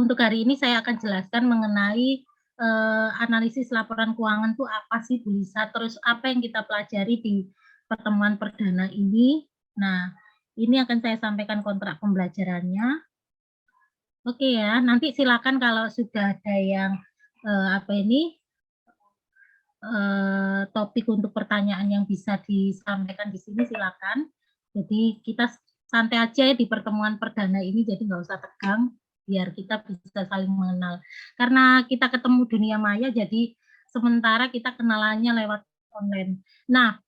untuk hari ini saya akan jelaskan mengenai analisis laporan keuangan itu apa sih Bu Lisa, terus apa yang kita pelajari di pertemuan perdana ini. Nah, ini akan saya sampaikan kontrak pembelajarannya. Oke ya, nanti silakan kalau sudah ada yang topik untuk pertanyaan yang bisa disampaikan di sini silakan. Jadi kita santai aja ya di pertemuan perdana ini, jadi nggak usah tegang, biar kita bisa saling mengenal. Karena kita ketemu dunia maya, jadi sementara kita kenalannya lewat online. Nah,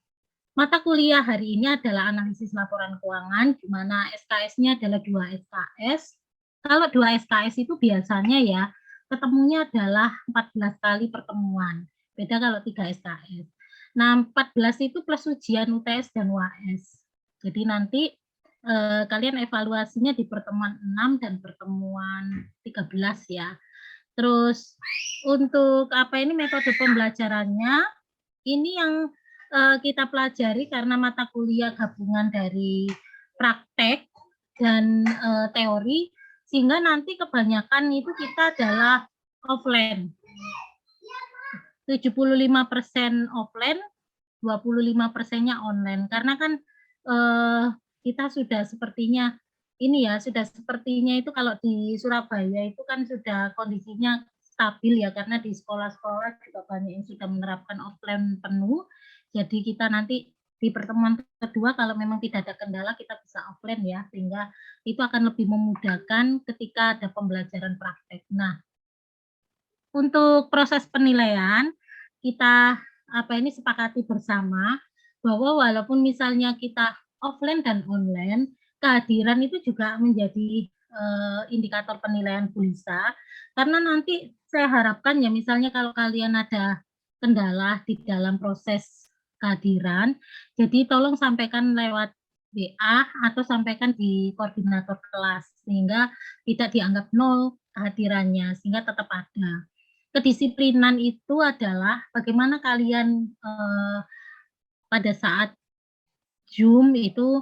mata kuliah hari ini adalah analisis laporan keuangan, di mana SKS-nya adalah 2 SKS. Kalau 2 SKS itu biasanya ya, ketemunya adalah 14 kali pertemuan. Beda kalau 3 SKS. Nah, 14 itu plus ujian UTS dan UAS. Jadi nanti kalian evaluasinya di pertemuan 6 dan pertemuan 13 ya. Terus untuk metode pembelajarannya, ini yang kita pelajari karena mata kuliah gabungan dari praktek dan teori, sehingga nanti kebanyakan itu kita adalah offline. 75% offline, 25%-nya online. Karena kan kita sudah sepertinya itu kalau di Surabaya itu kan sudah kondisinya stabil ya, karena di sekolah-sekolah juga banyak yang sudah menerapkan offline penuh. Jadi kita nanti di pertemuan kedua kalau memang tidak ada kendala kita bisa offline ya, sehingga itu akan lebih memudahkan ketika ada pembelajaran praktek. Nah, untuk proses penilaian kita sepakati bersama bahwa walaupun misalnya kita offline dan online, kehadiran itu juga menjadi indikator penilaian Bu Lisa, karena nanti saya harapkan ya misalnya kalau kalian ada kendala di dalam proses kehadiran, jadi tolong sampaikan lewat WA atau sampaikan di koordinator kelas sehingga tidak dianggap nol kehadirannya, sehingga tetap ada. Kedisiplinan itu adalah bagaimana kalian pada saat Zoom itu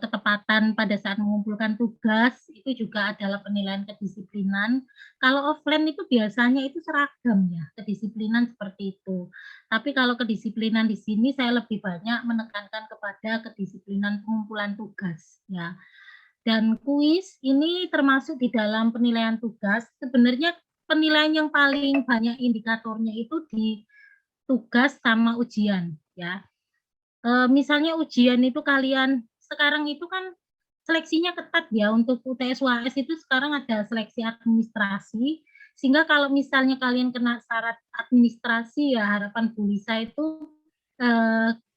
ketepatan pada saat mengumpulkan tugas itu juga adalah penilaian kedisiplinan. Kalau offline itu biasanya itu seragam ya, kedisiplinan seperti itu. Tapi kalau kedisiplinan di sini saya lebih banyak menekankan kepada kedisiplinan pengumpulan tugas ya. Dan kuis ini termasuk di dalam penilaian tugas. Sebenarnya penilaian yang paling banyak indikatornya itu di tugas sama ujian ya. Misalnya ujian itu kalian sekarang itu kan seleksinya ketat ya, untuk UTS UAS itu sekarang ada seleksi administrasi, sehingga kalau misalnya kalian kena syarat administrasi ya harapan Bu Lisa itu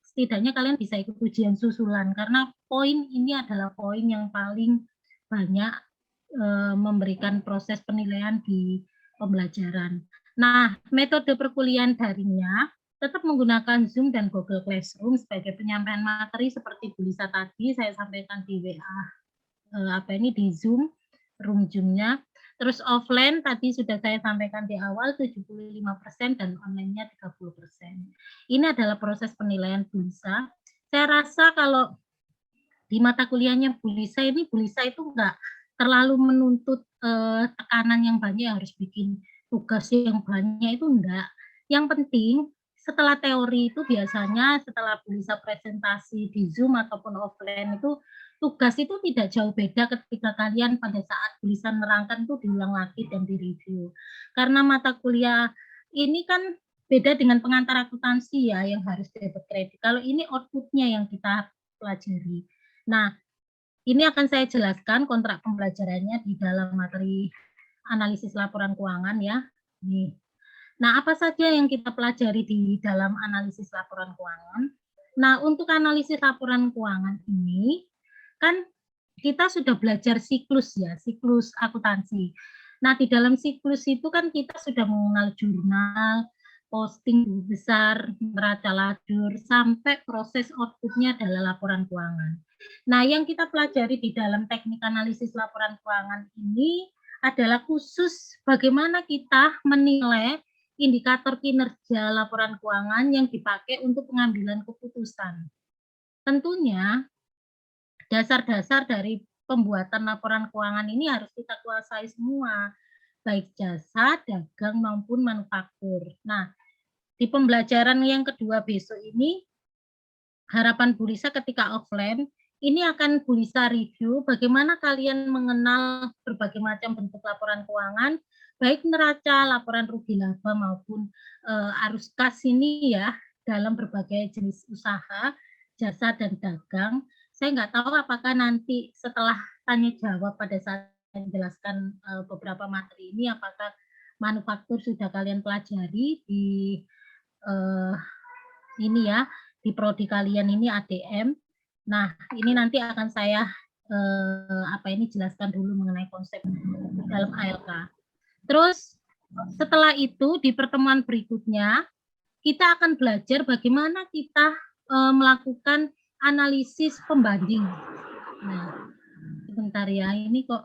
setidaknya kalian bisa ikut ujian susulan, karena poin ini adalah poin yang paling banyak memberikan proses penilaian di pembelajaran. Nah, metode perkuliahan daringnya tetap menggunakan Zoom dan Google Classroom sebagai penyampaian materi seperti Bu Lisa tadi saya sampaikan di WA di Zoom, room Zoom-nya. Terus offline tadi sudah saya sampaikan di awal 75% dan online-nya 30%. Ini adalah proses penilaian Bu Lisa. Saya rasa kalau di mata kuliahnya Bu Lisa ini, Bu Lisa itu enggak terlalu menuntut tekanan yang banyak, harus bikin tugas yang banyak, itu enggak. Yang penting setelah teori itu biasanya setelah Bu Lisa presentasi di Zoom ataupun offline itu tugas itu tidak jauh beda ketika kalian pada saat Bu Lisa menerangkan itu diulang lagi dan direview. Karena mata kuliah ini kan beda dengan pengantar akuntansi ya yang harus dapat kredit. Kalau ini output-nya yang kita pelajari. Nah, ini akan saya jelaskan kontrak pembelajarannya di dalam materi analisis laporan keuangan ya. Nih. Nah, apa saja yang kita pelajari di dalam analisis laporan keuangan? Nah, untuk analisis laporan keuangan ini, kan kita sudah belajar siklus ya, siklus akuntansi. Nah, di dalam siklus itu kan kita sudah mengenal jurnal, posting besar, neraca lajur, sampai proses output-nya adalah laporan keuangan. Nah, yang kita pelajari di dalam teknik analisis laporan keuangan ini adalah khusus bagaimana kita menilai indikator kinerja laporan keuangan yang dipakai untuk pengambilan keputusan. Tentunya dasar-dasar dari pembuatan laporan keuangan ini harus kita kuasai semua, baik jasa, dagang maupun manufaktur. Nah, di pembelajaran yang kedua besok ini, harapan Bu Lisa ketika offline, ini akan Bu Lisa review bagaimana kalian mengenal berbagai macam bentuk laporan keuangan, baik neraca, laporan rugi laba maupun arus kas ini ya, dalam berbagai jenis usaha, jasa dan dagang. Saya nggak tahu apakah nanti setelah tanya jawab pada saat menjelaskan beberapa materi ini, apakah manufaktur sudah kalian pelajari di ini ya, di prodi kalian ini ADM. Nah, ini nanti akan saya jelaskan dulu mengenai konsep dalam ALK. Terus setelah itu di pertemuan berikutnya kita akan belajar bagaimana kita melakukan analisis pembanding. Nah, sebentar ya, ini kok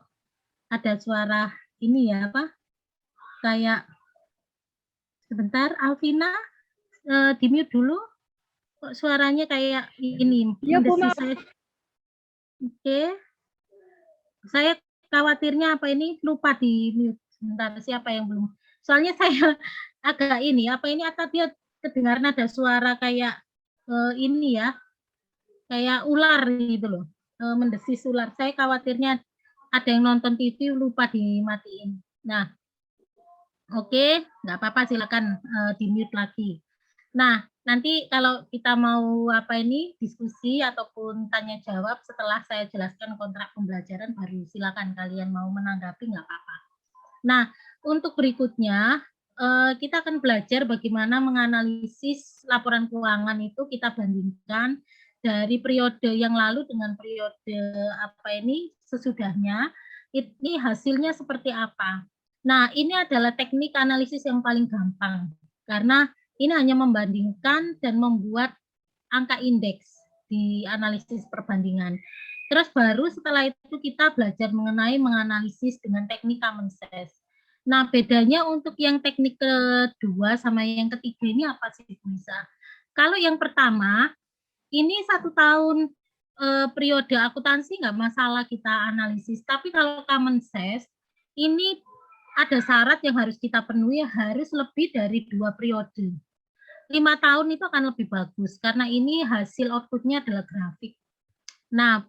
ada suara ini ya apa? Kayak sebentar, Alvina, di-mute dulu. Kok suaranya kayak ini? Iya, Bu, Maaf. Oke. Saya khawatirnya apa ini lupa di-mute. Sebentar, siapa yang belum? Soalnya saya agak ini, apa ini tadi kedengaran ada suara kayak ini ya, kayak ular gitu loh, mendesis ular. Saya khawatirnya ada yang nonton TV lupa dimatiin. Nah, oke, nggak apa-apa, silakan di-mute lagi. Nah, nanti kalau kita mau apa ini diskusi ataupun tanya jawab setelah saya jelaskan kontrak pembelajaran, baru silakan kalian mau menanggapi, nggak apa-apa. Nah, untuk berikutnya kita akan belajar bagaimana menganalisis laporan keuangan itu, kita bandingkan dari periode yang lalu dengan periode apa ini sesudahnya, ini hasilnya seperti apa. Nah, ini adalah teknik analisis yang paling gampang karena ini hanya membandingkan dan membuat angka indeks di analisis perbandingan. Terus baru setelah itu kita belajar mengenai menganalisis dengan teknik common sense. Nah, bedanya untuk yang teknik kedua sama yang ketiga ini apa sih, bisa? Kalau yang pertama, ini 1 tahun periode akuntansi nggak masalah kita analisis, tapi kalau common sense, ini ada syarat yang harus kita penuhi, harus lebih dari 2 periode. 5 tahun itu akan lebih bagus, karena ini hasil outputnya adalah grafik. Nah,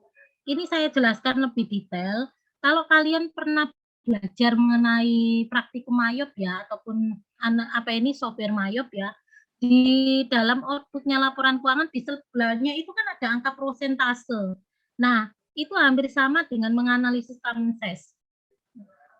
ini saya jelaskan lebih detail. Kalau kalian pernah belajar mengenai praktikum Mayop ya, ataupun apa ini software Mayop ya, di dalam outputnya laporan keuangan di sebelahnya itu kan ada angka prosentase. Nah, itu hampir sama dengan menganalisis common sense.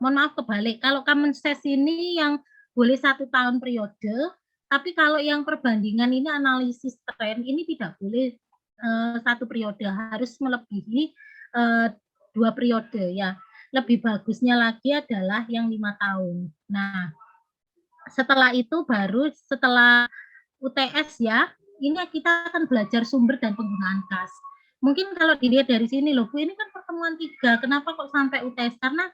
Mohon maaf kebalik, kalau common sense ini yang boleh 1 tahun periode, tapi kalau yang perbandingan ini analisis tren ini tidak boleh 1 periode, harus melebihi 2 periode ya. Lebih bagusnya lagi adalah yang 5 tahun. Nah, setelah itu baru setelah UTS ya, ini kita akan belajar sumber dan penggunaan kas. Mungkin kalau dilihat dari sini loh, Bu, ini kan pertemuan 3, kenapa kok sampai UTS? Karena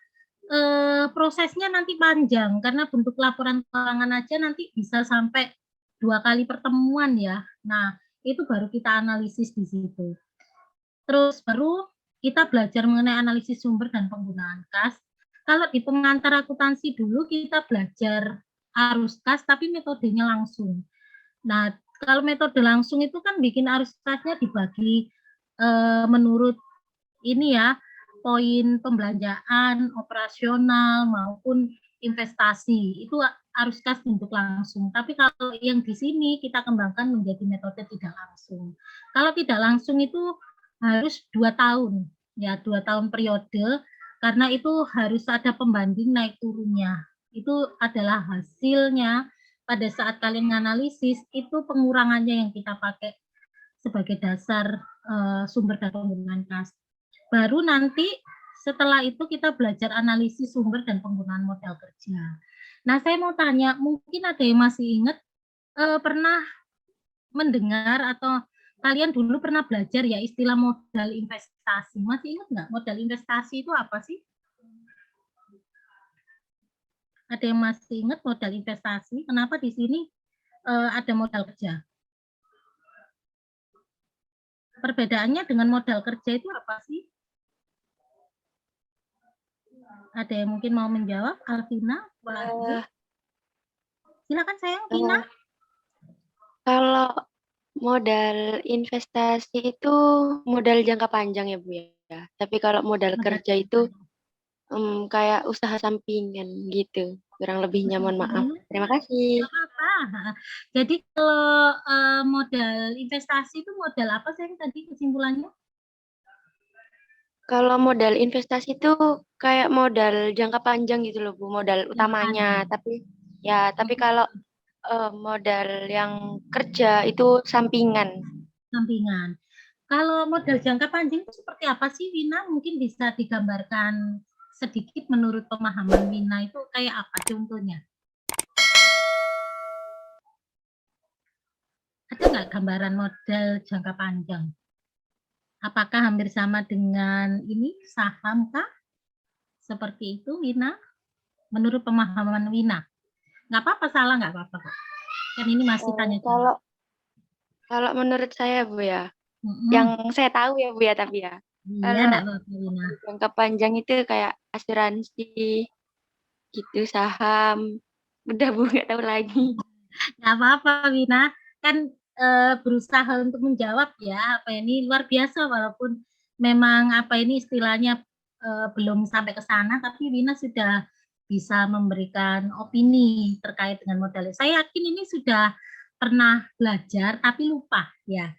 prosesnya nanti panjang, karena bentuk laporan keuangan aja nanti bisa sampai 2 kali pertemuan ya. Nah, itu baru kita analisis di situ. Terus baru kita belajar mengenai analisis sumber dan penggunaan kas. Kalau di pengantar akuntansi dulu kita belajar arus kas, tapi metodenya langsung. Nah, kalau metode langsung itu kan bikin arus kasnya dibagi menurut ini ya, poin pembelanjaan, operasional maupun investasi. Itu arus kas bentuk langsung. Tapi kalau yang di sini kita kembangkan menjadi metode tidak langsung. Kalau tidak langsung itu harus 2 tahun, ya 2 tahun periode, karena itu harus ada pembanding naik turunnya. Itu adalah hasilnya pada saat kalian menganalisis, itu pengurangannya yang kita pakai sebagai dasar sumber dan penggunaan kas. Baru nanti setelah itu kita belajar analisis sumber dan penggunaan modal kerja. Nah, saya mau tanya, mungkin ada yang masih ingat pernah mendengar atau kalian dulu pernah belajar ya istilah modal investasi. Masih ingat nggak modal investasi itu apa sih? Ada yang masih ingat modal investasi? Kenapa di sini ada modal kerja? Perbedaannya dengan modal kerja itu apa sih? Ada yang mungkin mau menjawab? Alvina, Wahyu? Eh, Silakan sayang, Vina. eh, kalau modal investasi itu modal jangka panjang ya Bu ya. Tapi kalau modal Modal kerja itu kayak usaha sampingan gitu. Kurang lebihnya mohon maaf. Terima kasih. Nggak apa-apa. Jadi kalau modal investasi itu modal apa sih yang tadi kesimpulannya? Kalau modal investasi itu kayak modal jangka panjang gitu loh Bu, modal Jangka utamanya. panjang. Tapi kalau modal yang kerja itu sampingan. Sampingan. Kalau modal jangka panjang itu seperti apa sih, Wina? Mungkin bisa digambarkan sedikit menurut pemahaman Wina itu kayak apa contohnya? Ada nggak gambaran modal jangka panjang? Apakah hampir sama dengan ini saham kah? Seperti itu, Wina? Menurut pemahaman Wina? Nggak apa-apa, salah nggak apa-apa kok. Kan ini masih Eh, tanya jawab. kalau kalau menurut saya Bu ya, yang Mm-mm. saya tahu ya Bu ya tapi ya, Iya, kalau nggak apa-apa, Wina. jangka panjang itu kayak asuransi gitu, saham. Udah Bu, nggak tahu lagi. Nggak apa-apa, Wina. Kan berusaha untuk menjawab ya. Apa ini luar biasa walaupun memang apa ini istilahnya belum sampai ke sana, tapi Wina sudah bisa memberikan opini terkait dengan modal. Saya yakin ini sudah pernah belajar tapi lupa ya.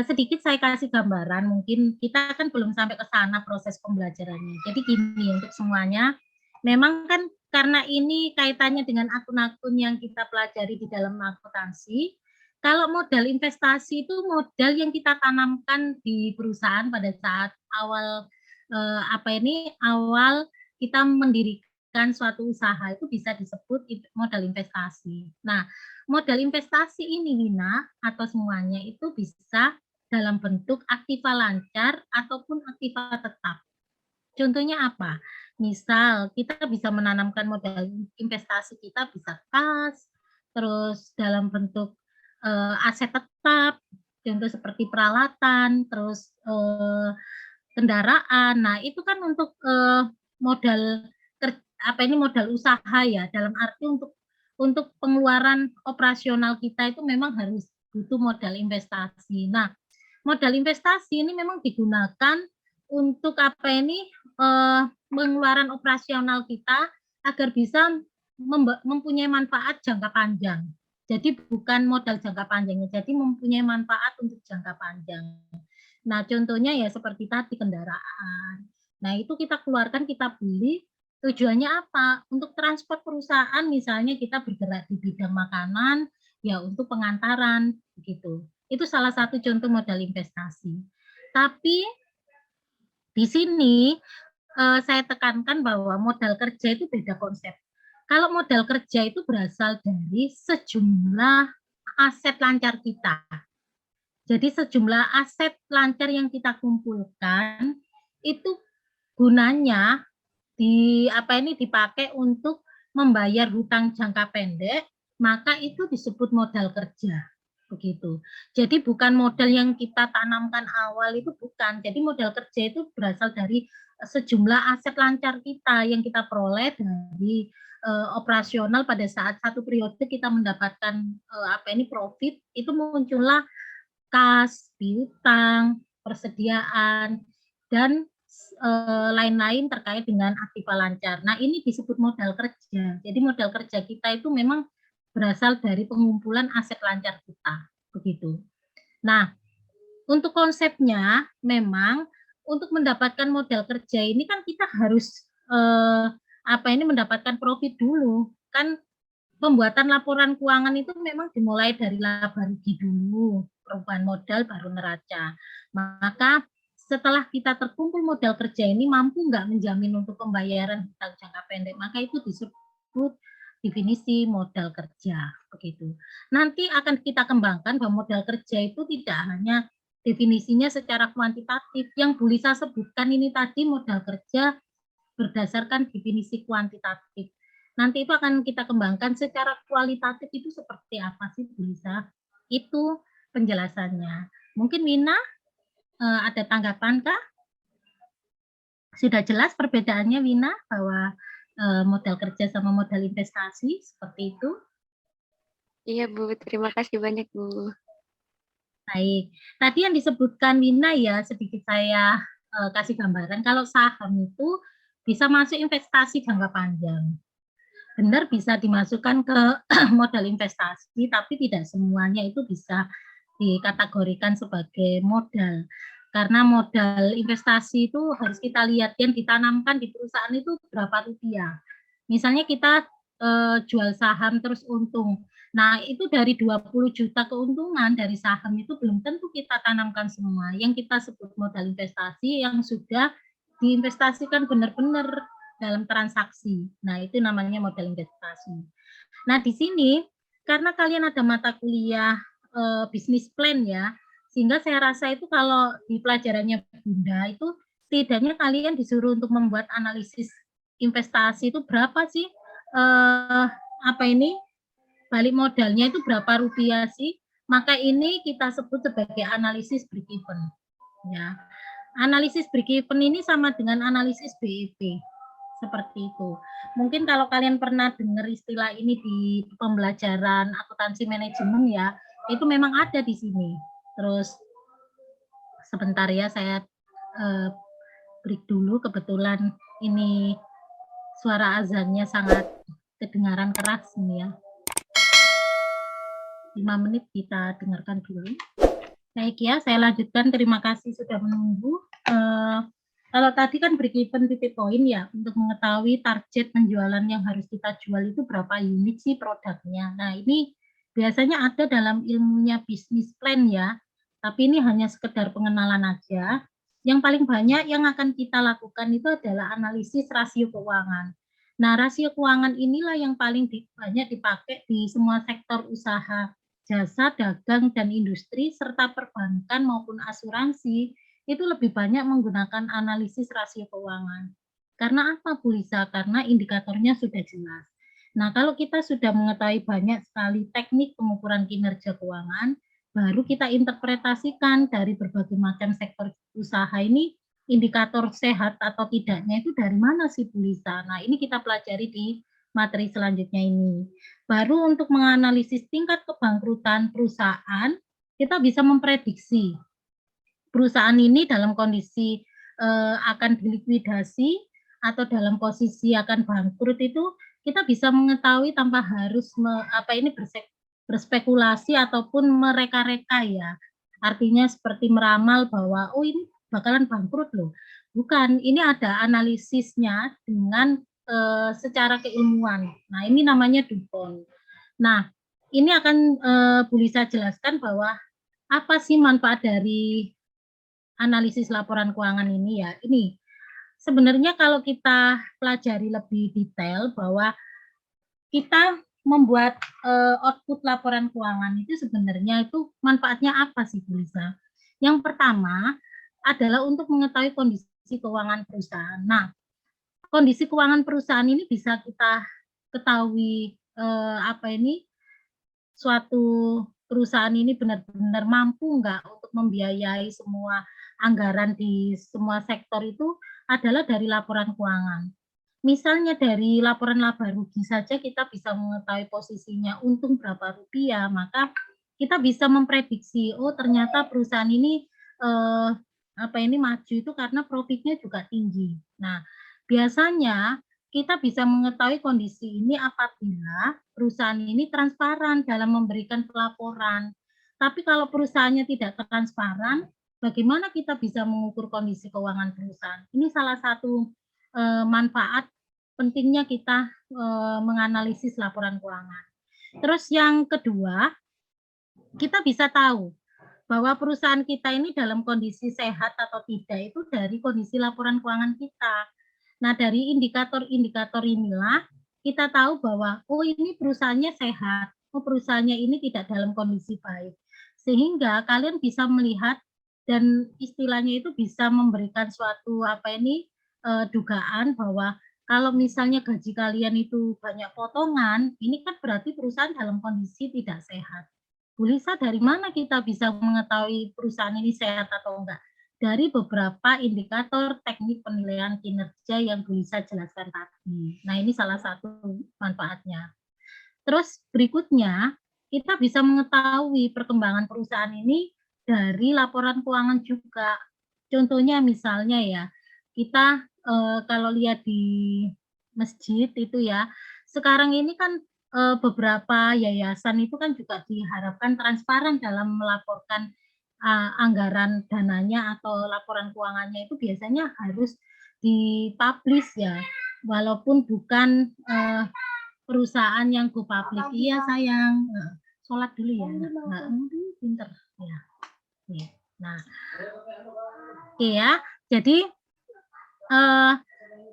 Sedikit saya kasih gambaran, mungkin kita kan belum sampai ke sana proses pembelajarannya. Jadi gini untuk semuanya, memang kan karena ini kaitannya dengan akun-akun yang kita pelajari di dalam akuntansi, kalau modal investasi itu modal yang kita tanamkan di perusahaan pada saat awal awal kita mendirikan suatu usaha itu bisa disebut modal investasi. Nah, modal investasi ini Wina atau semuanya itu bisa dalam bentuk aktiva lancar ataupun aktiva tetap. Contohnya apa? Misal kita bisa menanamkan modal investasi kita bisa kas, terus dalam bentuk aset tetap, contoh seperti peralatan, terus kendaraan. Nah, itu kan untuk modal apa ini modal usaha ya, dalam arti untuk pengeluaran operasional kita itu memang harus butuh modal investasi. Nah, modal investasi ini memang digunakan untuk apa ini pengeluaran operasional kita agar bisa mempunyai manfaat jangka panjang. Jadi bukan modal jangka panjangnya, jadi mempunyai manfaat untuk jangka panjang. Nah, contohnya ya seperti tadi kendaraan. Nah, itu kita keluarkan, kita beli, tujuannya apa? Untuk transport perusahaan, misalnya kita bergerak di bidang makanan, ya untuk pengantaran, begitu. Itu salah satu contoh modal investasi. Tapi di sini saya tekankan bahwa modal kerja itu beda konsep. Kalau modal kerja itu berasal dari sejumlah aset lancar kita. Jadi sejumlah aset lancar yang kita kumpulkan itu gunanya dipakai untuk membayar hutang jangka pendek, maka itu disebut modal kerja. Begitu. Jadi bukan modal yang kita tanamkan awal itu bukan. Jadi modal kerja itu berasal dari sejumlah aset lancar kita yang kita peroleh dari operasional pada saat satu periode kita mendapatkan profit, itu muncullah kas, piutang, persediaan, dan lain-lain terkait dengan aktiva lancar. Nah, ini disebut modal kerja. Jadi modal kerja kita itu memang berasal dari pengumpulan aset lancar kita. Begitu. Nah, untuk konsepnya memang untuk mendapatkan modal kerja ini kan kita harus mendapatkan profit dulu. Kan pembuatan laporan keuangan itu memang dimulai dari laba rugi dulu, perubahan modal baru neraca. Maka setelah kita terkumpul modal kerja ini mampu nggak menjamin untuk pembayaran hutang jangka pendek, maka itu disebut definisi modal kerja. Begitu. Nanti akan kita kembangkan bahwa modal kerja itu tidak hanya definisinya secara kuantitatif, yang Bu Lisa sebutkan ini tadi modal kerja berdasarkan definisi kuantitatif. Nanti itu akan kita kembangkan secara kualitatif itu seperti apa sih Bu Lisa? Itu penjelasannya. Mungkin Wina ada tanggapan kah? Sudah jelas perbedaannya Wina bahwa modal kerja sama modal investasi seperti itu? Iya Bu, terima kasih banyak Bu. Baik. Tadi yang disebutkan Wina ya, sedikit saya kasih gambaran. Kalau saham itu bisa masuk investasi jangka panjang. Benar bisa dimasukkan ke modal investasi, tapi tidak semuanya itu bisa dikategorikan sebagai modal. Karena modal investasi itu harus kita lihat yang ditanamkan di perusahaan itu berapa rupiah. Misalnya kita jual saham terus untung. Nah, itu dari 20 juta keuntungan dari saham itu belum tentu kita tanamkan semua. Yang kita sebut modal investasi yang sudah diinvestasikan benar-benar dalam transaksi. Nah, itu namanya modal investasi. Nah, di sini karena kalian ada mata kuliah bisnis plan ya, sehingga saya rasa itu kalau di pelajarannya Bunda itu setidaknya kalian disuruh untuk membuat analisis investasi itu berapa sih apa ini balik modalnya itu berapa rupiah sih? Maka ini kita sebut sebagai analisis break even. Ya. Analisis break even ini sama dengan analisis BEP. Seperti itu. Mungkin kalau kalian pernah dengar istilah ini di pembelajaran akuntansi manajemen ya, itu memang ada di sini. Terus sebentar ya saya break dulu, kebetulan ini suara azannya sangat kedengaran keras ini ya. 5 menit kita dengarkan dulu. Baik ya, saya lanjutkan. Terima kasih sudah menunggu. Kalau tadi kan break even titik poin ya, untuk mengetahui target penjualan yang harus kita jual itu berapa unit sih produknya. Nah, ini biasanya ada dalam ilmunya bisnis plan ya, tapi ini hanya sekedar pengenalan aja. Yang paling banyak yang akan kita lakukan itu adalah analisis rasio keuangan. Nah, rasio keuangan inilah yang paling banyak dipakai di semua sektor usaha, jasa, dagang, dan industri, serta perbankan maupun asuransi, itu lebih banyak menggunakan analisis rasio keuangan. Karena apa Bu Lisa? Karena indikatornya sudah jelas. Nah, kalau kita sudah mengetahui banyak sekali teknik pengukuran kinerja keuangan, baru kita interpretasikan dari berbagai macam sektor usaha ini, indikator sehat atau tidaknya itu dari mana sih Bu Lisa? Nah, ini kita pelajari di materi selanjutnya ini. Baru untuk menganalisis tingkat kebangkrutan perusahaan, kita bisa memprediksi perusahaan ini dalam kondisi akan dilikuidasi atau dalam posisi akan bangkrut itu kita bisa mengetahui tanpa harus berspekulasi ataupun mereka-reka ya. Artinya seperti meramal bahwa oh ini bakalan bangkrut loh. Bukan, ini ada analisisnya dengan secara keilmuan. Nah, ini namanya DuPont. Nah, ini akan Bu Lisa jelaskan bahwa apa sih manfaat dari analisis laporan keuangan ini ya. Ini sebenarnya kalau kita pelajari lebih detail bahwa kita membuat output laporan keuangan itu sebenarnya itu manfaatnya apa sih Bu Lisa? Yang pertama adalah untuk mengetahui kondisi keuangan perusahaan. Nah, kondisi keuangan perusahaan ini bisa kita ketahui suatu perusahaan ini benar-benar mampu nggak untuk membiayai semua anggaran di semua sektor itu adalah dari laporan keuangan. Misalnya dari laporan laba rugi saja kita bisa mengetahui posisinya untung berapa rupiah, maka kita bisa memprediksi, oh ternyata perusahaan ini eh, maju itu karena profitnya juga tinggi. Nah, biasanya kita bisa mengetahui kondisi ini apabila perusahaan ini transparan dalam memberikan pelaporan. Tapi kalau perusahaannya tidak transparan, bagaimana kita bisa mengukur kondisi keuangan perusahaan? Ini salah satu manfaat pentingnya kita menganalisis laporan keuangan. Terus yang kedua, kita bisa tahu bahwa perusahaan kita ini dalam kondisi sehat atau tidak itu dari kondisi laporan keuangan kita. Nah, dari indikator-indikator inilah kita tahu bahwa oh ini perusahaannya sehat, oh perusahaannya ini tidak dalam kondisi baik. Sehingga kalian bisa melihat dan istilahnya itu bisa memberikan suatu dugaan bahwa kalau misalnya gaji kalian itu banyak potongan, ini kan berarti perusahaan dalam kondisi tidak sehat. Bu Lisa, dari mana kita bisa mengetahui perusahaan ini sehat atau enggak? dari beberapa indikator teknik penilaian kinerja yang bisa jelaskan tadi. Nah, ini salah satu manfaatnya. Terus berikutnya, kita bisa mengetahui perkembangan perusahaan ini dari laporan keuangan juga. Contohnya misalnya ya, kita kalau lihat di masjid itu ya, sekarang ini kan beberapa yayasan itu kan juga diharapkan transparan dalam melaporkan anggaran dananya atau laporan keuangannya itu biasanya harus dipublish ya, walaupun bukan perusahaan yang go public. Iya sayang, sholat dulu ya. Nah, pinter ya. Nah, oke ya. Jadi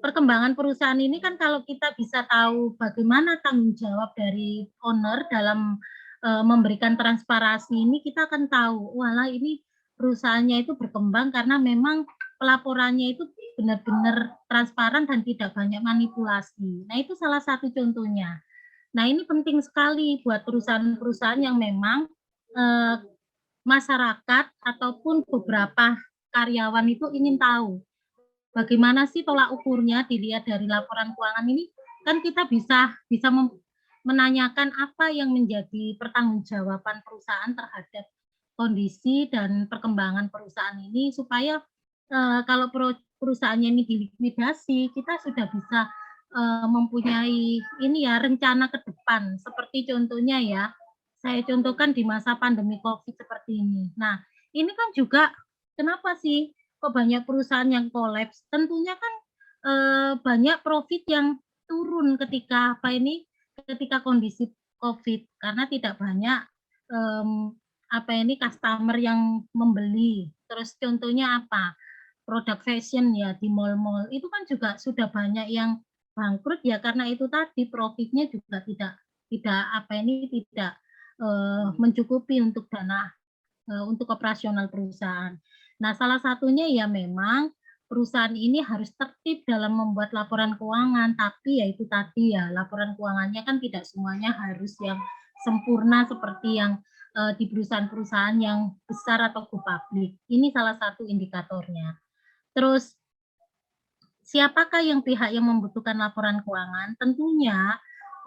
perkembangan perusahaan ini kan kalau kita bisa tahu bagaimana tanggung jawab dari owner dalam memberikan transparansi ini, kita akan tahu, walah ini perusahaannya itu berkembang karena memang pelaporannya itu benar-benar transparan dan tidak banyak manipulasi. Nah, itu salah satu contohnya. Nah, ini penting sekali buat perusahaan-perusahaan yang memang masyarakat ataupun beberapa karyawan itu ingin tahu bagaimana sih tolak ukurnya dilihat dari laporan keuangan ini, kan kita bisa bisa menanyakan apa yang menjadi pertanggungjawaban perusahaan terhadap kondisi dan perkembangan perusahaan ini supaya kalau perusahaannya ini dilikuidasi, kita sudah bisa mempunyai ini ya rencana ke depan. Seperti contohnya ya, saya contohkan di masa pandemi Covid seperti ini. Nah, ini kan juga kenapa sih kok banyak perusahaan yang kolaps? Tentunya kan banyak profit yang turun ketika ketika kondisi Covid karena tidak banyak customer yang membeli. Terus contohnya apa? Produk fashion ya di mall-mall itu kan juga sudah banyak yang bangkrut ya karena itu tadi profitnya juga tidak mencukupi untuk dana untuk operasional perusahaan. Nah, salah satunya ya memang perusahaan ini harus tertib dalam membuat laporan keuangan, tapi ya itu tadi ya laporan keuangannya kan tidak semuanya harus yang sempurna seperti yang di perusahaan-perusahaan yang besar atau go public. Ini salah satu indikatornya. Terus siapakah pihak yang membutuhkan laporan keuangan? Tentunya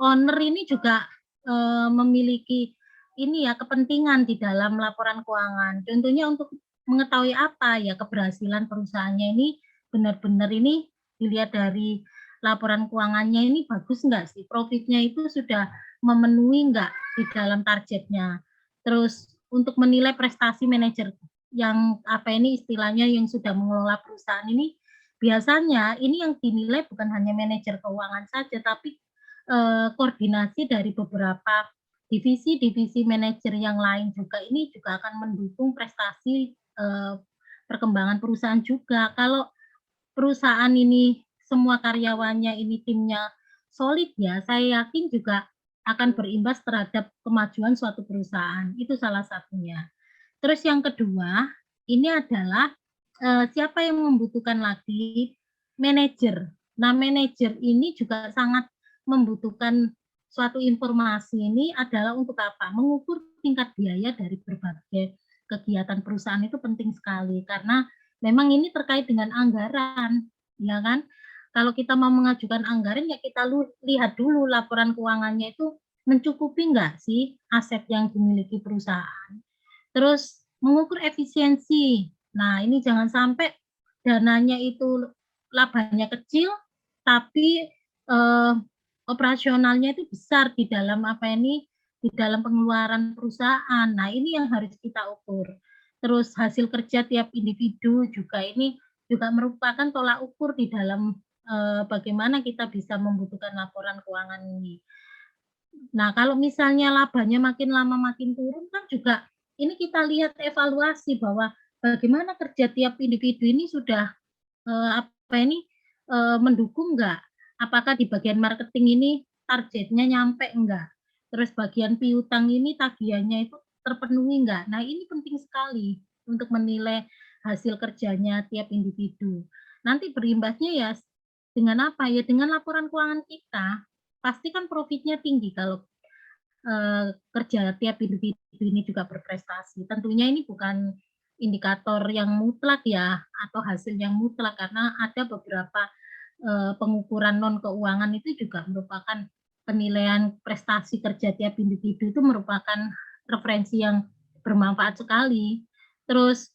owner ini juga memiliki ini ya kepentingan di dalam laporan keuangan. Contohnya untuk mengetahui apa ya keberhasilan perusahaannya ini benar-benar ini dilihat dari laporan keuangannya ini bagus nggak sih? Profitnya itu sudah memenuhi nggak di dalam targetnya? Terus untuk menilai prestasi manajer yang istilahnya yang sudah mengelola perusahaan ini biasanya ini yang dinilai bukan hanya manajer keuangan saja, tapi koordinasi dari beberapa divisi-divisi manajer yang lain juga ini juga akan mendukung prestasi perkembangan perusahaan juga. Kalau perusahaan ini semua karyawannya ini timnya solid ya, saya yakin juga akan berimbas terhadap kemajuan suatu perusahaan. Itu salah satunya. Terus yang kedua, ini adalah siapa yang membutuhkan lagi? Manajer. Nah, manajer ini juga sangat membutuhkan suatu informasi ini adalah untuk apa? Mengukur tingkat biaya dari berbagai kegiatan perusahaan itu penting sekali karena memang ini terkait dengan anggaran, ya kan? Kalau kita mau mengajukan anggaran ya kita lihat dulu laporan keuangannya itu mencukupi enggak sih aset yang dimiliki perusahaan. Terus mengukur efisiensi. Nah, ini jangan sampai dananya itu labanya kecil, tapi operasionalnya itu besar di dalam di dalam pengeluaran perusahaan. Nah, ini yang harus kita ukur. Terus hasil kerja tiap individu juga ini juga merupakan tolak ukur di dalam bagaimana kita bisa membutuhkan laporan keuangan ini. Nah, kalau misalnya labanya makin lama makin turun kan juga ini kita lihat evaluasi bahwa bagaimana kerja tiap individu ini sudah mendukung enggak? Apakah di bagian marketing ini targetnya nyampe enggak? Terus bagian piutang ini tagihannya itu terpenuhi enggak? Nah, ini penting sekali untuk menilai hasil kerjanya tiap individu. Nanti berimbasnya ya dengan apa ya? Dengan laporan keuangan kita pasti kan profitnya tinggi kalau kerja tiap individu ini juga berprestasi. Tentunya ini bukan indikator yang mutlak ya, atau hasil yang mutlak, karena ada beberapa pengukuran non keuangan itu juga merupakan penilaian prestasi kerja tiap individu, itu merupakan referensi yang bermanfaat sekali. Terus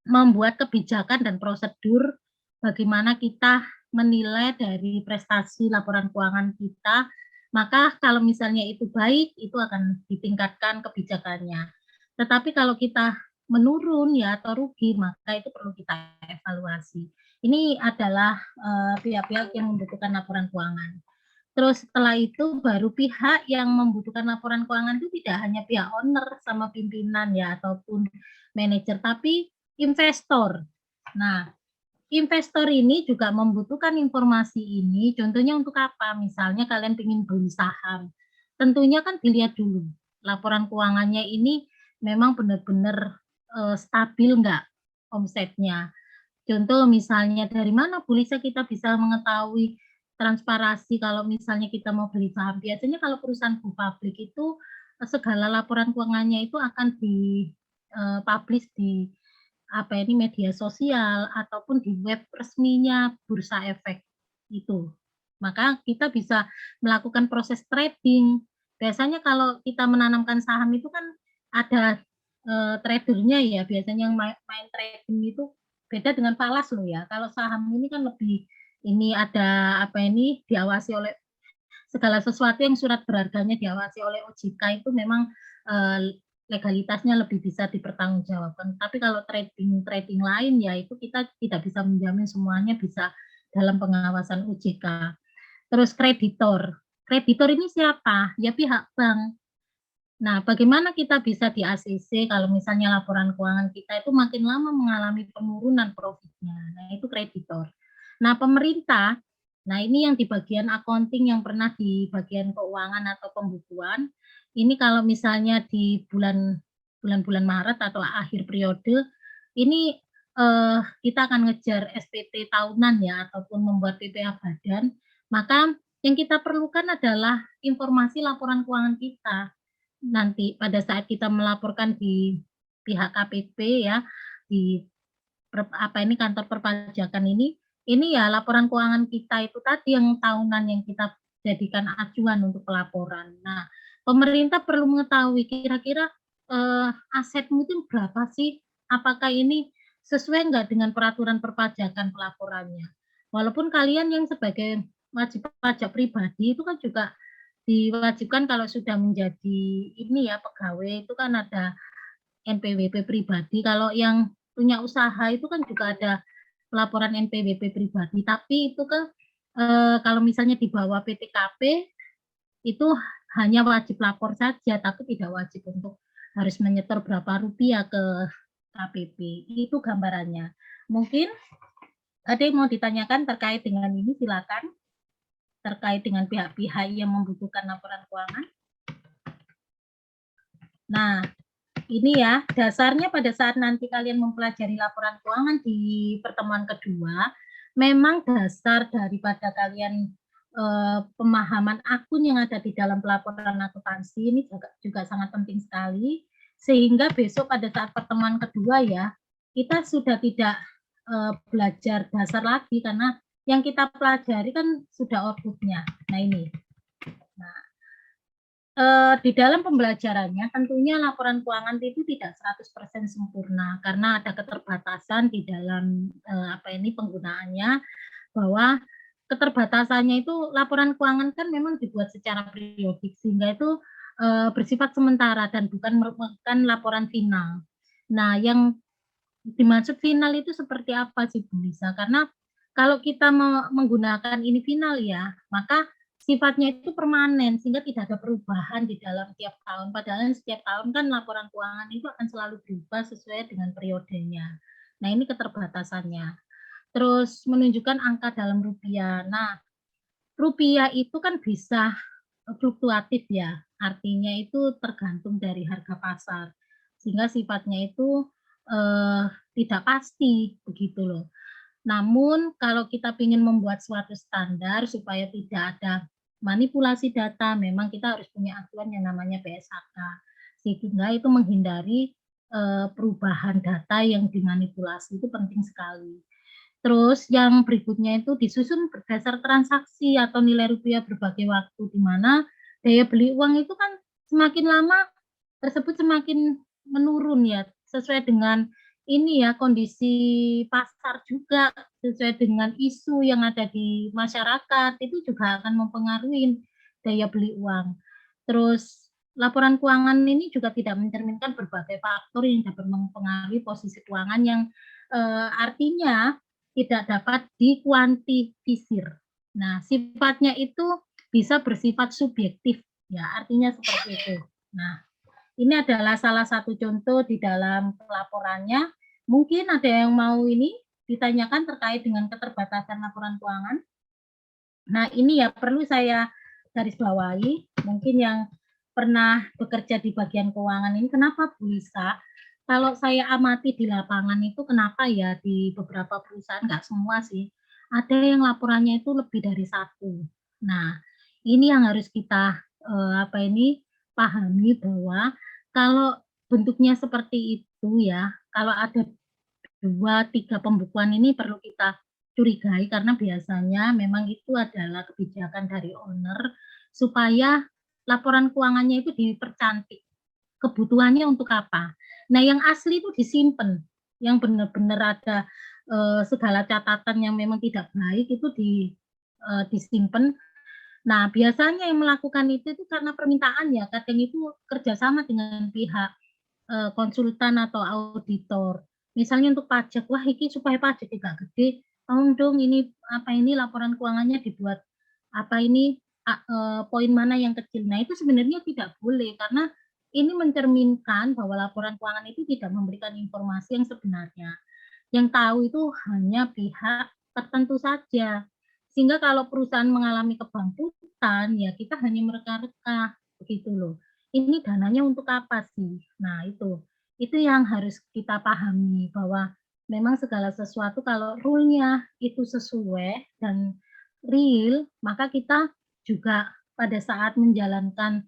membuat kebijakan dan prosedur bagaimana kita menilai dari prestasi laporan keuangan kita, maka kalau misalnya itu baik, itu akan ditingkatkan kebijakannya. Tetapi kalau kita menurun ya atau rugi, maka itu perlu kita evaluasi. Ini adalah pihak-pihak yang membutuhkan laporan keuangan. Terus setelah itu baru pihak yang membutuhkan laporan keuangan itu tidak hanya pihak owner sama pimpinan ya ataupun manajer, tapi investor. Nah, investor ini juga membutuhkan informasi ini, contohnya untuk apa? Misalnya kalian ingin beli saham, tentunya kan dilihat dulu laporan keuangannya ini memang benar-benar stabil nggak omsetnya. Contoh misalnya dari mana bisa kita bisa mengetahui transparansi kalau misalnya kita mau beli saham. Biasanya kalau perusahaan go public itu segala laporan keuangannya itu akan publish di apa ini media sosial ataupun di web resminya Bursa Efek itu. Maka kita bisa melakukan proses trading. Biasanya kalau kita menanamkan saham itu kan ada tradernya ya, biasanya yang main trading itu beda dengan falas loh ya. Kalau saham ini kan lebih ini ada apa ini diawasi oleh segala sesuatu yang surat berharganya diawasi oleh OJK itu memang legalitasnya lebih bisa dipertanggungjawabkan. Tapi kalau trading lain ya itu kita tidak bisa menjamin semuanya bisa dalam pengawasan OJK. Terus kreditor. Kreditor ini siapa? Ya pihak bank. Nah, bagaimana kita bisa di ACC kalau misalnya laporan keuangan kita itu makin lama mengalami penurunan profitnya. Nah, itu kreditor. Nah, pemerintah, nah ini yang di bagian accounting yang pernah di bagian keuangan atau pembukuan, ini kalau misalnya di bulan-bulan Maret atau akhir periode, ini kita akan ngejar SPT tahunan ya, ataupun membuat PPA badan, maka yang kita perlukan adalah informasi laporan keuangan kita nanti pada saat kita melaporkan di pihak KPP ya, di kantor perpajakan ini ya laporan keuangan kita itu tadi yang tahunan yang kita jadikan acuan untuk pelaporan. Nah, pemerintah perlu mengetahui kira-kira asetmu itu berapa sih? Apakah ini sesuai nggak dengan peraturan perpajakan pelaporannya? Walaupun kalian yang sebagai wajib pajak pribadi itu kan juga diwajibkan kalau sudah menjadi ini ya pegawai itu kan ada NPWP pribadi. Kalau yang punya usaha itu kan juga ada pelaporan NPWP pribadi. Tapi itu kan kalau misalnya di bawah PTKP itu hanya wajib lapor saja, tapi tidak wajib untuk harus menyetor berapa rupiah ke KPP. Itu gambarannya. Mungkin ada yang mau ditanyakan terkait dengan ini, silakan. Terkait dengan pihak-pihak yang membutuhkan laporan keuangan. Nah, ini ya, dasarnya pada saat nanti kalian mempelajari laporan keuangan di pertemuan kedua, memang dasar daripada kalian pemahaman akun yang ada di dalam pelaporan akuntansi ini juga sangat penting sekali, sehingga besok pada saat pertemuan kedua ya, kita sudah tidak belajar dasar lagi, karena yang kita pelajari kan sudah outputnya. Nah ini. Nah, di dalam pembelajarannya tentunya laporan keuangan itu tidak 100% sempurna karena ada keterbatasan di dalam penggunaannya, bahwa keterbatasannya itu laporan keuangan kan memang dibuat secara periodik sehingga itu bersifat sementara dan bukan merupakan laporan final. Nah, yang dimaksud final itu seperti apa sih Bu Lisa? Karena kalau kita menggunakan ini final ya, maka sifatnya itu permanen sehingga tidak ada perubahan di dalam tiap tahun. Padahal setiap tahun kan laporan keuangan itu akan selalu berubah sesuai dengan periodenya. Nah, ini keterbatasannya. Terus menunjukkan angka dalam rupiah. Nah, rupiah itu kan bisa fluktuatif ya. Artinya itu tergantung dari harga pasar. Sehingga sifatnya itu tidak pasti begitu loh. Namun kalau kita ingin membuat suatu standar supaya tidak ada manipulasi data, memang kita harus punya acuan yang namanya PSAK. Sehingga itu menghindari perubahan data yang dimanipulasi itu penting sekali. Terus yang berikutnya itu disusun berdasar transaksi atau nilai rupiah berbagai waktu, di mana daya beli uang itu kan semakin lama tersebut semakin menurun ya, sesuai dengan ini ya, kondisi pasar juga, sesuai dengan isu yang ada di masyarakat, itu juga akan mempengaruhi daya beli uang. Terus laporan keuangan ini juga tidak mencerminkan berbagai faktor yang dapat mempengaruhi posisi keuangan yang artinya tidak dapat dikuantifisir. Nah, sifatnya itu bisa bersifat subjektif, ya, artinya seperti itu. Nah, ini adalah salah satu contoh di dalam pelaporannya. Mungkin ada yang mau ini ditanyakan terkait dengan keterbatasan laporan keuangan. Nah, ini ya perlu saya garis bawahi, mungkin yang pernah bekerja di bagian keuangan ini, kenapa Bu Lisa, kalau saya amati di lapangan itu kenapa ya di beberapa perusahaan, nggak semua sih, ada yang laporannya itu lebih dari satu. Nah, ini yang harus kita pahami bahwa kalau bentuknya seperti itu ya, kalau ada 2, 3 pembukuan ini perlu kita curigai karena biasanya memang itu adalah kebijakan dari owner supaya laporan keuangannya itu dipercantik. Kebutuhannya untuk apa? Nah, yang asli itu disimpan, yang benar-benar ada segala catatan yang memang tidak baik itu disimpan. Nah, biasanya yang melakukan itu karena permintaan ya, kadang itu kerjasama dengan pihak konsultan atau auditor. Misalnya untuk pajak, wah ini supaya pajak tidak gede, tolong dong ini ini laporan keuangannya dibuat ini poin mana yang kecil. Nah, itu sebenarnya tidak boleh karena ini mencerminkan bahwa laporan keuangan itu tidak memberikan informasi yang sebenarnya. Yang tahu itu hanya pihak tertentu saja. Sehingga kalau perusahaan mengalami kebangkrutan, ya kita hanya mereka-reka begitu loh. Ini dananya untuk apa sih? Nah, itu yang harus kita pahami bahwa memang segala sesuatu kalau rule-nya itu sesuai dan real, maka kita juga pada saat menjalankan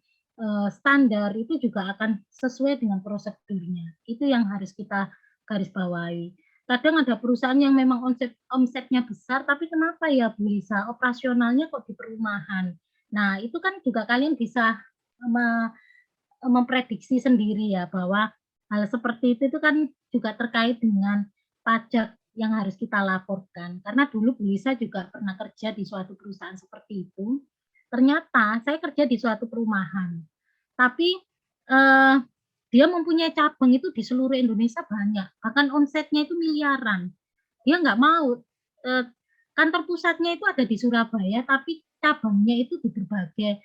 standar itu juga akan sesuai dengan prosedurnya. Itu yang harus kita garis bawahi. Kadang ada perusahaan yang memang omsetnya besar, tapi kenapa ya Bu Lisa, operasionalnya kok di perumahan. Nah, itu kan juga kalian bisa memprediksi sendiri ya bahwa hal seperti itu kan juga terkait dengan pajak yang harus kita laporkan. Karena dulu Bu Lisa juga pernah kerja di suatu perusahaan seperti itu. Ternyata saya kerja di suatu perumahan, tapi dia mempunyai cabang itu di seluruh Indonesia banyak, bahkan omsetnya itu miliaran. Dia nggak mau, kantor pusatnya itu ada di Surabaya, tapi cabangnya itu di berbagai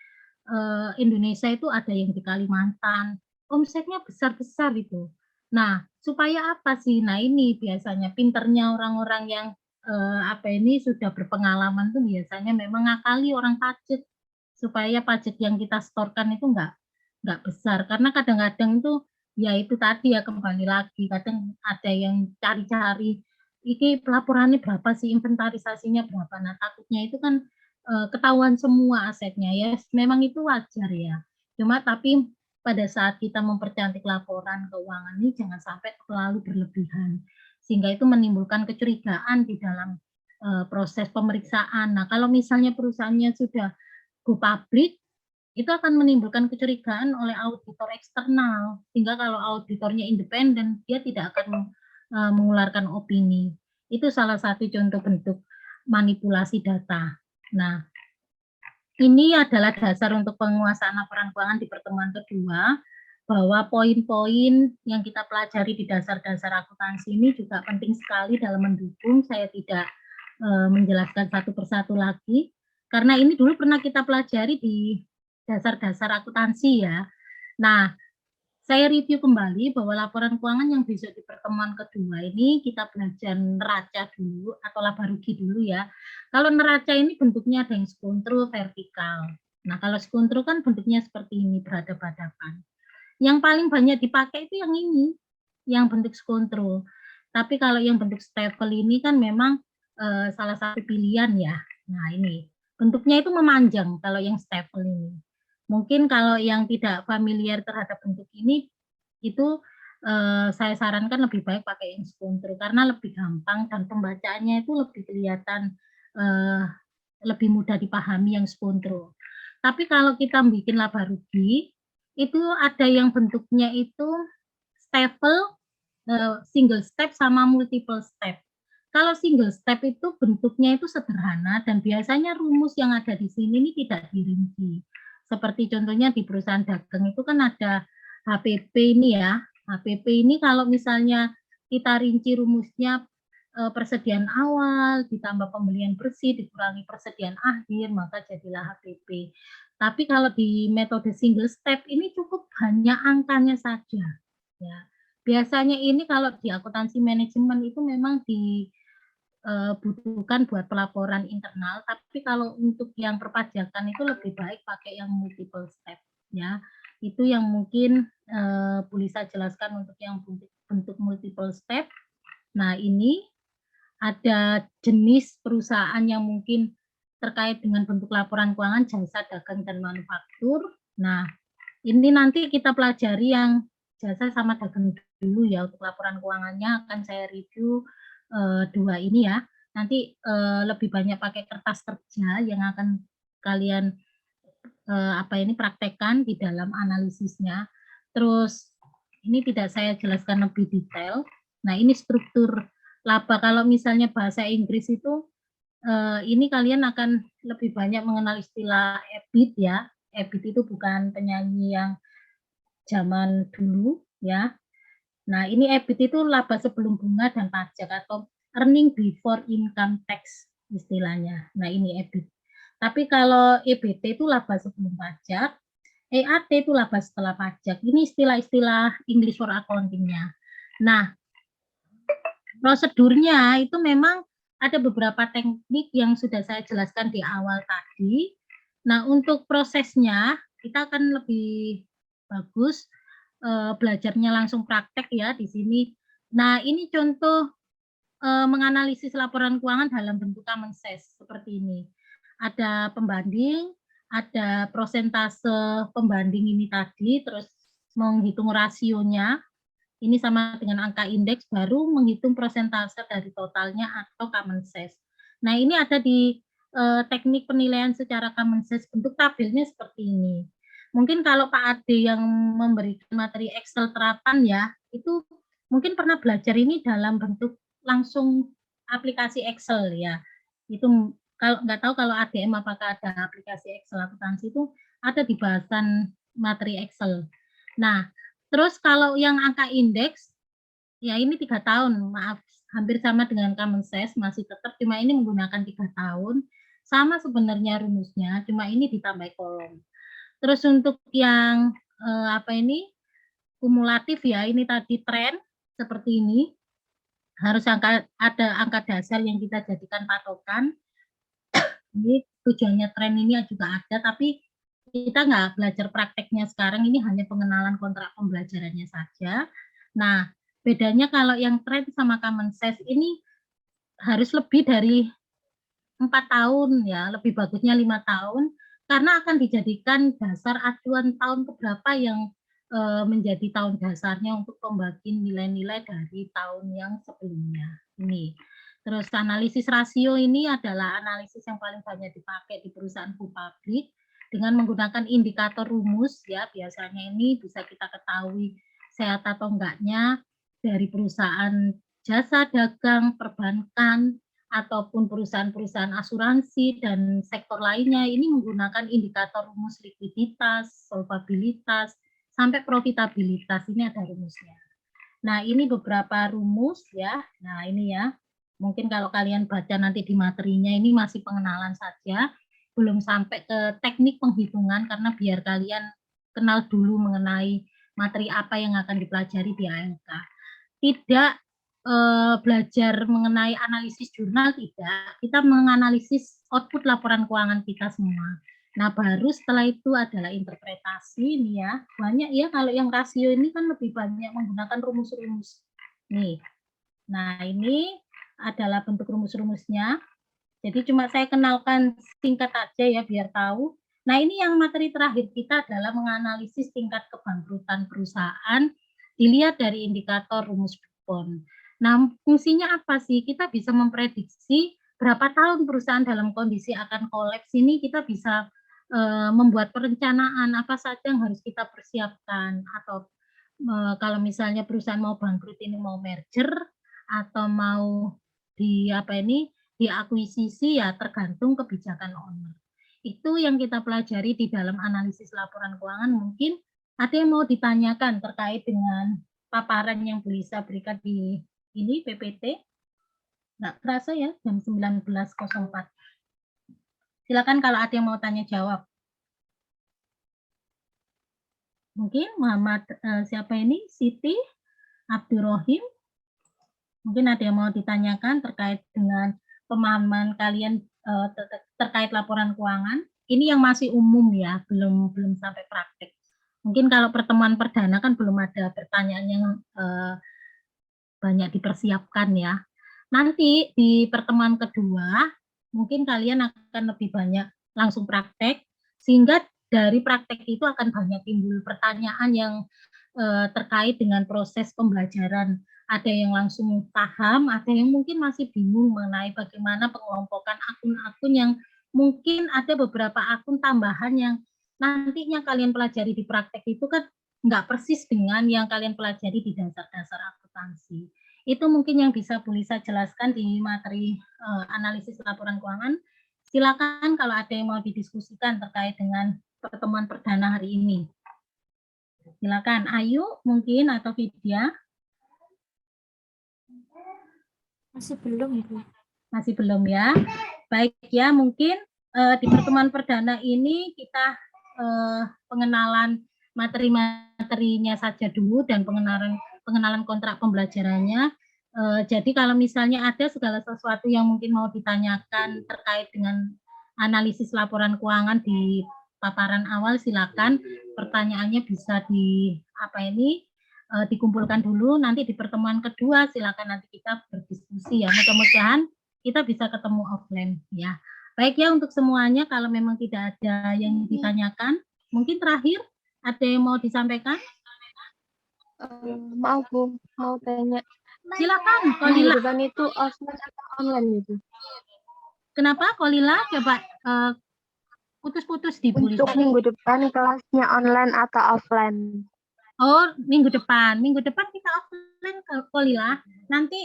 Indonesia itu ada yang di Kalimantan, omsetnya besar-besar itu. Nah, supaya apa sih? Nah, ini biasanya pinternya orang-orang yang sudah berpengalaman tuh biasanya memang ngakali orang pajak supaya pajak yang kita setorkan itu nggak besar. Karena kadang-kadang itu ya itu tadi ya kembali lagi kadang ada yang cari-cari ini pelaporannya berapa sih, inventarisasinya berapa. Nah, takutnya itu kan ketahuan semua asetnya ya, memang itu wajar ya. Cuma tapi pada saat kita mempercantik laporan keuangan ini jangan sampai terlalu berlebihan, sehingga itu menimbulkan kecurigaan di dalam proses pemeriksaan. Nah, kalau misalnya perusahaannya sudah go public, itu akan menimbulkan kecurigaan oleh auditor eksternal, sehingga kalau auditornya independen, dia tidak akan mengeluarkan opini. Itu salah satu contoh bentuk manipulasi data. Nah, ini adalah dasar untuk penguasaan laporan keuangan di pertemuan kedua, bahwa poin-poin yang kita pelajari di dasar-dasar akuntansi ini juga penting sekali dalam mendukung. Saya tidak menjelaskan satu persatu lagi, karena ini dulu pernah kita pelajari di dasar-dasar akuntansi ya. Nah, saya review kembali bahwa laporan keuangan yang besok di pertemuan kedua ini kita belajar neraca dulu atau laba rugi dulu ya. Kalau neraca ini bentuknya ada yang skontro vertikal. Nah, kalau skontro kan bentuknya seperti ini, berhadap-hadapan. Yang paling banyak dipakai itu yang ini, yang bentuk skontro. Tapi kalau yang bentuk stapel ini kan memang salah satu pilihan ya. Nah, ini bentuknya itu memanjang kalau yang stapel ini. Mungkin kalau yang tidak familiar terhadap bentuk ini, itu saya sarankan lebih baik pakai yang Spuntru karena lebih gampang dan pembacaannya itu lebih kelihatan, eee, lebih mudah dipahami yang Spuntru. Tapi kalau kita bikin laba rugi, itu ada yang bentuknya itu stafel, single step sama multiple step. Kalau single step itu bentuknya itu sederhana dan biasanya rumus yang ada di sini ini tidak dirinci. Seperti contohnya di perusahaan dagang itu kan ada HPP ini ya, HPP ini kalau misalnya kita rinci rumusnya, persediaan awal ditambah pembelian bersih dikurangi persediaan akhir maka jadilah HPP. Tapi kalau di metode single step ini cukup hanya angkanya saja, ya. Biasanya ini kalau di akuntansi manajemen itu memang butuhkan buat pelaporan internal, tapi kalau untuk yang perpajakan itu lebih baik pakai yang multiple step, ya. Itu yang mungkin, Bu Lisa jelaskan untuk yang bentuk multiple step. Nah, ini ada jenis perusahaan yang mungkin terkait dengan bentuk laporan keuangan jasa dagang dan manufaktur. Nah, ini nanti kita pelajari yang jasa sama dagang dulu ya, untuk laporan keuangannya akan saya review, 2 ini ya. Nanti, lebih banyak pakai kertas kerja yang akan kalian, praktekkan di dalam analisisnya. Terus ini tidak saya jelaskan lebih detail. Nah, ini struktur laba kalau misalnya bahasa Inggris itu, ini kalian akan lebih banyak mengenal istilah EBIT ya. EBIT itu bukan penyanyi yang zaman dulu ya. Nah, ini EBIT itu laba sebelum bunga dan pajak atau earning before income tax istilahnya. Nah, ini EBIT. Tapi kalau EBT itu laba sebelum pajak, EAT itu laba setelah pajak. Ini istilah-istilah English for accounting-nya. Nah, prosedurnya itu memang ada beberapa teknik yang sudah saya jelaskan di awal tadi. Nah, untuk prosesnya kita akan lebih bagus, belajarnya langsung praktek ya di sini. Nah, ini contoh, menganalisis laporan keuangan dalam bentuk common sense seperti ini. Ada pembanding, ada prosentase pembanding ini tadi, terus menghitung rasionya, ini sama dengan angka indeks, baru menghitung persentase dari totalnya atau common size. Nah, ini ada di, teknik penilaian secara common size, bentuk tabelnya seperti ini. Mungkin kalau Pak Ade yang memberikan materi Excel terapan ya, itu mungkin pernah belajar ini dalam bentuk langsung aplikasi Excel ya. Itu kalau nggak tahu kalau ADM apakah ada aplikasi Excel akuntansi itu ada di bahasan materi Excel. Nah, terus kalau yang angka indeks, ya ini 3 tahun, maaf, hampir sama dengan common size, masih tetap, cuma ini menggunakan 3 tahun, sama sebenarnya rumusnya, cuma ini ditambah kolom. Terus untuk yang, kumulatif ya, ini tadi tren, seperti ini, harus ada angka dasar yang kita jadikan patokan. Ini tujuannya tren ini juga ada, tapi kita nggak belajar prakteknya sekarang, ini hanya pengenalan kontrak pembelajarannya saja. Nah, bedanya kalau yang tren sama common sense ini harus lebih dari 4 tahun ya, lebih bagusnya 5 tahun, karena akan dijadikan dasar acuan tahun keberapa yang, menjadi tahun dasarnya untuk pembagian nilai-nilai dari tahun yang sebelumnya, ini. Terus analisis rasio ini adalah analisis yang paling banyak dipakai di perusahaan full public, dengan menggunakan indikator rumus ya, biasanya ini bisa kita ketahui sehat atau enggaknya dari perusahaan jasa dagang, perbankan, ataupun perusahaan-perusahaan asuransi dan sektor lainnya ini menggunakan indikator rumus likuiditas, solvabilitas, sampai profitabilitas, ini ada rumusnya. Nah, ini beberapa rumus ya. Nah, ini ya. Mungkin kalau kalian baca nanti di materinya ini masih pengenalan saja, belum sampai ke teknik penghitungan karena biar kalian kenal dulu mengenai materi apa yang akan dipelajari di AMK. Tidak belajar mengenai analisis jurnal tidak, kita menganalisis output laporan keuangan kita semua. Nah, baru setelah itu adalah interpretasi nih ya. Banyak ya kalau yang rasio ini kan lebih banyak menggunakan rumus-rumus. Nih. Nah, ini adalah bentuk rumus-rumusnya. Jadi cuma saya kenalkan singkat aja ya biar tahu. Nah, ini yang materi terakhir kita adalah menganalisis tingkat kebangkrutan perusahaan dilihat dari indikator rumus Buffon. Nah, fungsinya apa sih? Kita bisa memprediksi berapa tahun perusahaan dalam kondisi akan kolaps ini, kita bisa membuat perencanaan apa saja yang harus kita persiapkan, atau kalau misalnya perusahaan mau bangkrut ini, mau merger atau mau diakuisisi, ya tergantung kebijakan owner. Itu yang kita pelajari di dalam analisis laporan keuangan. Mungkin ada yang mau ditanyakan terkait dengan paparan yang Bu Lisa berikan di ini PPT? Nggak terasa ya, jam 19.04. Silakan kalau ada yang mau tanya jawab. Mungkin Muhammad siapa ini? Siti Abdurrahim. Mungkin ada yang mau ditanyakan terkait dengan pemahaman kalian terkait laporan keuangan. Ini yang masih umum ya, belum sampai praktek. Mungkin kalau pertemuan perdana kan belum ada pertanyaan yang banyak dipersiapkan ya. Nanti di pertemuan kedua, mungkin kalian akan lebih banyak langsung praktek, sehingga dari praktek itu akan banyak timbul pertanyaan yang terkait dengan proses pembelajaran. Ada yang langsung paham, ada yang mungkin masih bingung mengenai bagaimana pengelompokan akun-akun yang mungkin ada beberapa akun tambahan yang nantinya kalian pelajari di praktek itu kan nggak persis dengan yang kalian pelajari di dasar-dasar akuntansi. Itu mungkin yang bisa Bu Lisa jelaskan di materi analisis laporan keuangan. Silakan kalau ada yang mau didiskusikan terkait dengan pertemuan perdana hari ini. Silakan Ayu mungkin atau Vidya. Masih belum, Bu. Masih belum ya. Baik ya, mungkin di pertemuan perdana ini kita pengenalan materi-materinya saja dulu dan pengenalan kontrak pembelajarannya. Jadi kalau misalnya ada segala sesuatu yang mungkin mau ditanyakan terkait dengan analisis laporan keuangan di paparan awal, silakan pertanyaannya bisa dikumpulkan dulu. Nanti di pertemuan kedua silakan nanti kita berdiskusi ya. Mudah-mudahan kita bisa ketemu offline ya. Baik ya, untuk semuanya, kalau memang tidak ada yang ditanyakan, mungkin terakhir ada yang mau disampaikan? Maaf Bu, mau tanya. Silakan, Kolila. Depan itu offline atau online gitu? Kenapa, Kolila? Coba putus-putus di Bu Lisa. Untuk minggu depan kelasnya online atau offline? Oh, minggu depan. Minggu depan kita offline, Kolila. Nanti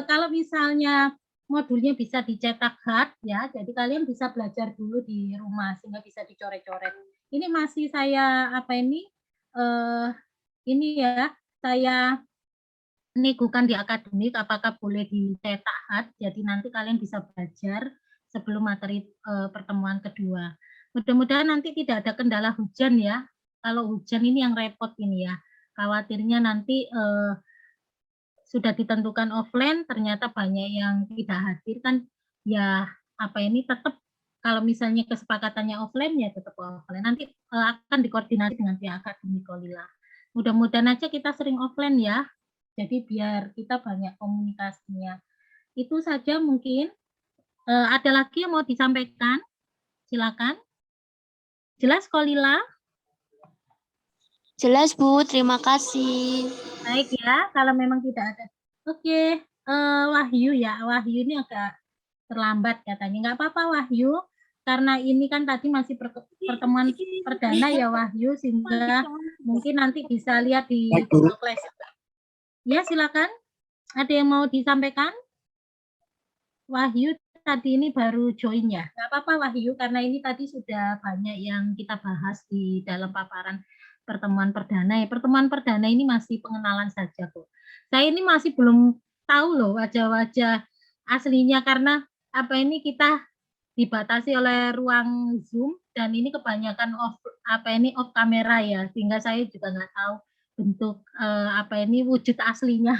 kalau misalnya modulnya bisa dicetak hard ya, jadi kalian bisa belajar dulu di rumah sehingga bisa dicoret-coret. Ini masih saya saya negokan di akademik apakah boleh dicetak hard, jadi nanti kalian bisa belajar sebelum materi pertemuan kedua. Mudah-mudahan nanti tidak ada kendala hujan ya. Kalau hujan ini yang repot ini ya. Khawatirnya nanti sudah ditentukan offline, ternyata banyak yang tidak hadir kan ya, tetap kalau misalnya kesepakatannya offline ya tetap offline. Nanti akan dikoordinasi dengan pihak akademik Kolila. Mudah-mudahan aja kita sering offline ya. Jadi biar kita banyak komunikasinya. Itu saja mungkin. Ada lagi yang mau disampaikan? Silakan. Jelas Kolila? Jelas, Bu. Terima kasih. Baik ya, kalau memang tidak ada. Oke, Wahyu ya. Wahyu ini agak terlambat katanya. Nggak apa-apa Wahyu, karena ini kan tadi masih pertemuan perdana ya Wahyu, sehingga mungkin nanti bisa lihat di Google Class. Ya, silakan. Ada yang mau disampaikan? Wahyu tadi ini baru join ya. Nggak apa-apa Wahyu, karena ini tadi sudah banyak yang kita bahas di dalam paparan pertemuan perdana ya. Pertemuan perdana ini masih pengenalan saja kok. Saya ini masih belum tahu loh wajah-wajah aslinya, karena kita dibatasi oleh ruang Zoom dan ini kebanyakan off kamera ya, sehingga saya juga nggak tahu bentuk wujud aslinya.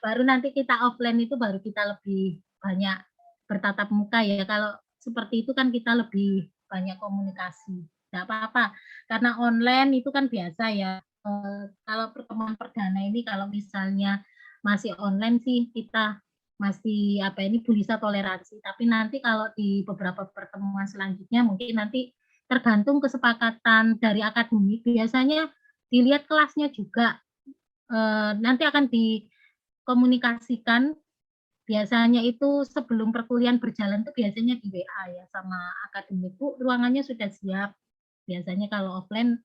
Baru nanti kita offline itu baru kita lebih banyak bertatap muka ya. Kalau seperti itu kan kita lebih banyak komunikasi. Nggak apa-apa, karena online itu kan biasa ya. Kalau pertemuan perdana ini kalau misalnya masih online sih kita masih Bu Lisa toleransi. Tapi nanti kalau di beberapa pertemuan selanjutnya mungkin nanti tergantung kesepakatan dari akademik. Biasanya dilihat kelasnya juga. nanti akan dikomunikasikan. Biasanya itu sebelum perkuliahan berjalan itu biasanya di WA ya sama akademik, Bu, ruangannya sudah siap. Biasanya kalau offline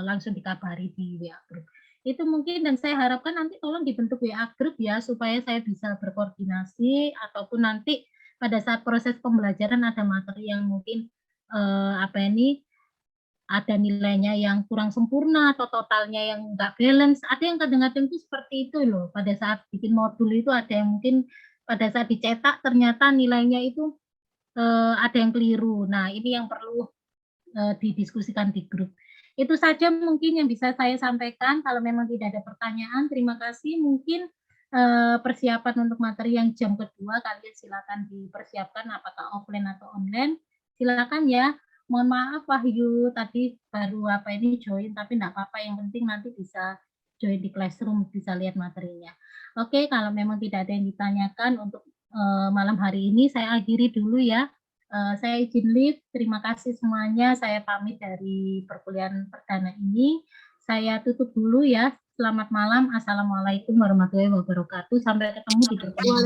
langsung dikabari di WA group. Itu mungkin dan saya harapkan nanti tolong dibentuk WA group ya supaya saya bisa berkoordinasi ataupun nanti pada saat proses pembelajaran ada materi yang mungkin ada nilainya yang kurang sempurna atau totalnya yang nggak balance. Ada yang kadang-kadang itu seperti itu loh. Pada saat bikin modul itu ada yang mungkin pada saat dicetak ternyata nilainya itu ada yang keliru. Nah, ini yang perlu didiskusikan di grup. Itu saja mungkin yang bisa saya sampaikan. Kalau memang tidak ada pertanyaan, terima kasih. Mungkin persiapan untuk materi yang jam kedua kalian silakan dipersiapkan apakah offline atau online. Silakan ya. Mohon maaf Wahyu tadi baru join tapi enggak apa-apa, yang penting nanti bisa join di classroom, bisa lihat materinya. Oke, kalau memang tidak ada yang ditanyakan untuk malam hari ini saya akhiri dulu ya. Saya izin leave, terima kasih semuanya, saya pamit dari perkuliahan perdana ini. Saya tutup dulu ya. Selamat malam, assalamualaikum warahmatullahi wabarakatuh. Sampai ketemu di pertemuan.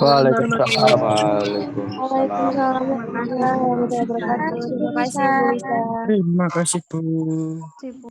Waalaikumsalam. Waalaikumsalam warahmatullahi wabarakatuh. Terima kasih Bu Isa. Terima kasih, Bu. Bu.